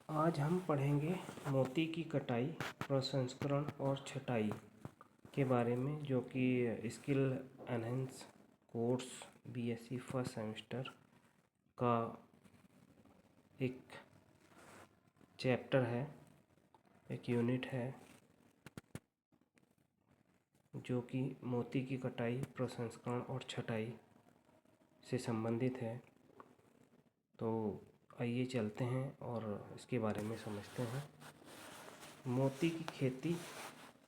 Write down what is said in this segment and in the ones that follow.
आज हम पढ़ेंगे मोती की कटाई, प्रसंस्करण और छटाई के बारे में, जो कि skill enhance course BSc first semester का एक चैप्टर है, एक यूनिट है जो कि मोती की कटाई, प्रसंस्करण और छटाई से संबंधित है। तो आइए चलते हैं और इसके बारे में समझते हैं। मोती की खेती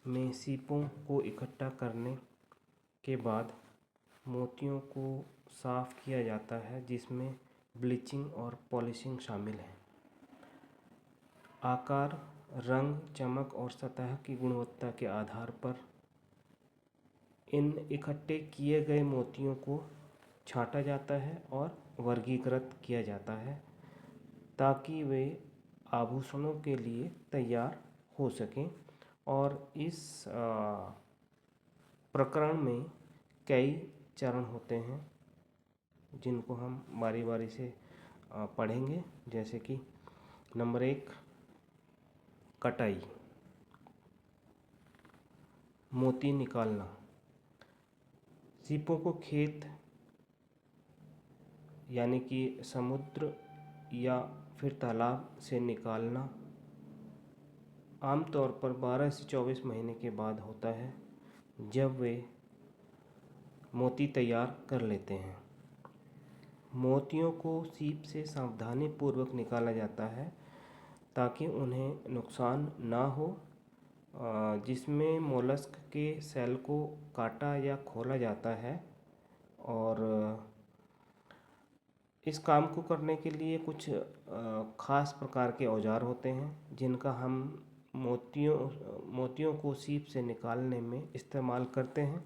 में सीपों को इकट्ठा करने के बाद मोतियों को साफ़ किया जाता है, जिसमें ब्लीचिंग और पॉलिशिंग शामिल है। आकार, रंग, चमक और सतह की गुणवत्ता के आधार पर इन इकट्ठे किए गए मोतियों को छांटा जाता है और वर्गीकृत किया जाता है, ताकि वे आभूषणों के लिए तैयार हो सकें। और इस प्रकरण में कई चरण होते हैं, जिनको हम बारी बारी से पढ़ेंगे। जैसे कि नंबर 1, कटाई, मोती निकालना। सीपों को खेत यानी कि समुद्र या फिर तालाब से निकालना आमतौर पर 12 से 24 महीने के बाद होता है, जब वे मोती तैयार कर लेते हैं। मोतियों को सीप से सावधानीपूर्वक निकाला जाता है ताकि उन्हें नुकसान ना हो, जिसमें मोलस्क के सेल को काटा या खोला जाता है। और इस काम को करने के लिए कुछ ख़ास प्रकार के औजार होते हैं, जिनका हम मोतियों को सीप से निकालने में इस्तेमाल करते हैं।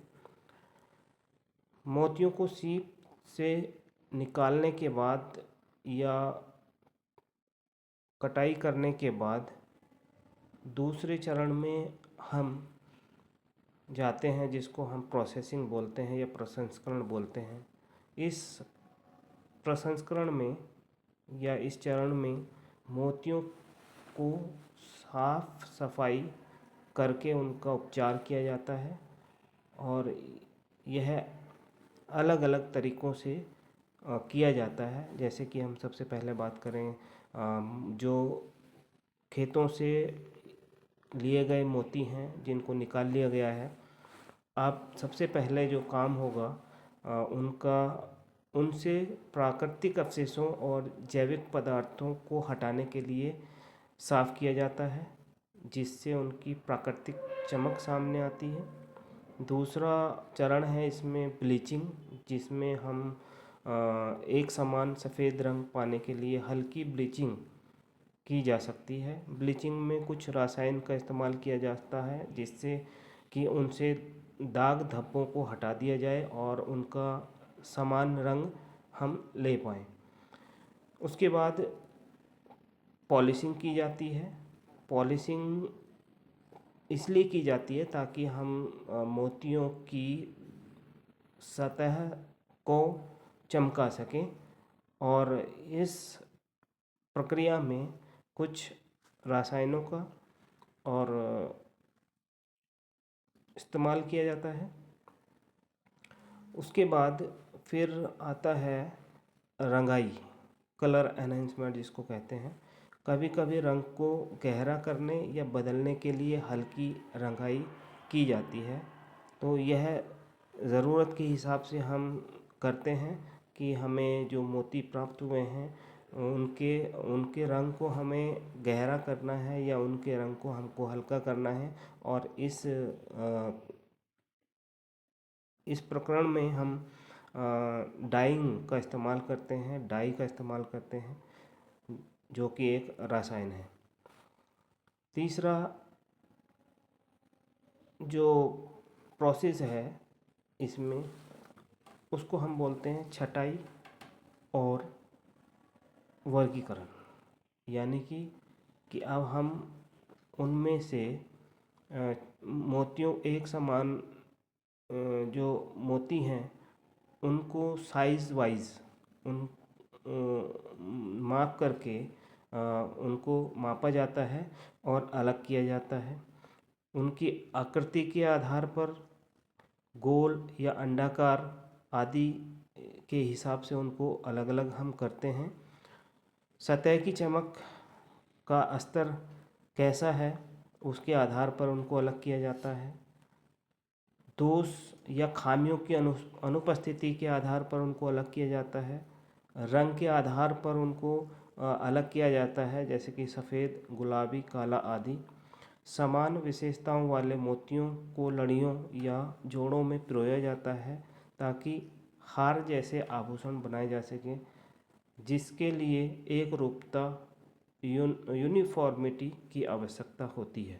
मोतियों को सीप से निकालने के बाद या कटाई करने के बाद दूसरे चरण में हम जाते हैं, जिसको हम प्रोसेसिंग बोलते हैं या प्रसंस्करण बोलते हैं। इस प्रसंस्करण में या इस चरण में मोतियों को साफ सफाई करके उनका उपचार किया जाता है, और यह अलग अलग तरीक़ों से किया जाता है। जैसे कि हम सबसे पहले बात करें, जो खेतों से लिए गए मोती हैं, जिनको निकाल लिया गया है, आप सबसे पहले जो काम होगा उनसे प्राकृतिक अवशेषों और जैविक पदार्थों को हटाने के लिए साफ़ किया जाता है, जिससे उनकी प्राकृतिक चमक सामने आती है। दूसरा चरण है इसमें ब्लीचिंग, जिसमें हम एक समान सफ़ेद रंग पाने के लिए हल्की ब्लीचिंग की जा सकती है। ब्लीचिंग में कुछ रसायन का इस्तेमाल किया जाता है, जिससे कि उनसे दाग धब्बों को हटा दिया जाए और उनका समान रंग हम ले पाएँ। उसके बाद पॉलिशिंग की जाती है। पॉलिशिंग इसलिए की जाती है ताकि हम मोतियों की सतह को चमका सकें, और इस प्रक्रिया में कुछ रसायनों का और इस्तेमाल किया जाता है। उसके बाद फिर आता है रंगाई, कलर एनहेंसमेंट जिसको कहते हैं। कभी कभी रंग को गहरा करने या बदलने के लिए हल्की रंगाई की जाती है। तो यह ज़रूरत के हिसाब से हम करते हैं कि हमें जो मोती प्राप्त हुए हैं उनके रंग को हमें गहरा करना है या उनके रंग को हमको हल्का करना है। और इस प्रकरण में हम डाइंग का इस्तेमाल करते हैं, डाई का इस्तेमाल करते हैं, जो कि एक रसायन है। तीसरा जो प्रोसेस है इसमें, उसको हम बोलते हैं छटाई और वर्गीकरण। यानी कि अब हम उनमें से मोतियों एक समान जो मोती हैं उनको साइज़ वाइज उन माप करके उनको मापा जाता है और अलग किया जाता है। उनकी आकृति के आधार पर गोल या अंडाकार आदि के हिसाब से उनको अलग अलग हम करते हैं। सतह की चमक का स्तर कैसा है उसके आधार पर उनको अलग किया जाता है। दोष या खामियों की अनुपस्थिति के आधार पर उनको अलग किया जाता है। रंग के आधार पर उनको अलग किया जाता है, जैसे कि सफ़ेद, गुलाबी, काला आदि। समान विशेषताओं वाले मोतियों को लड़ियों या जोड़ों में पिरोया जाता है ताकि हार जैसे आभूषण बनाए जा सकें, जिसके लिए एक रूपता यूनिफॉर्मिटी की आवश्यकता होती है।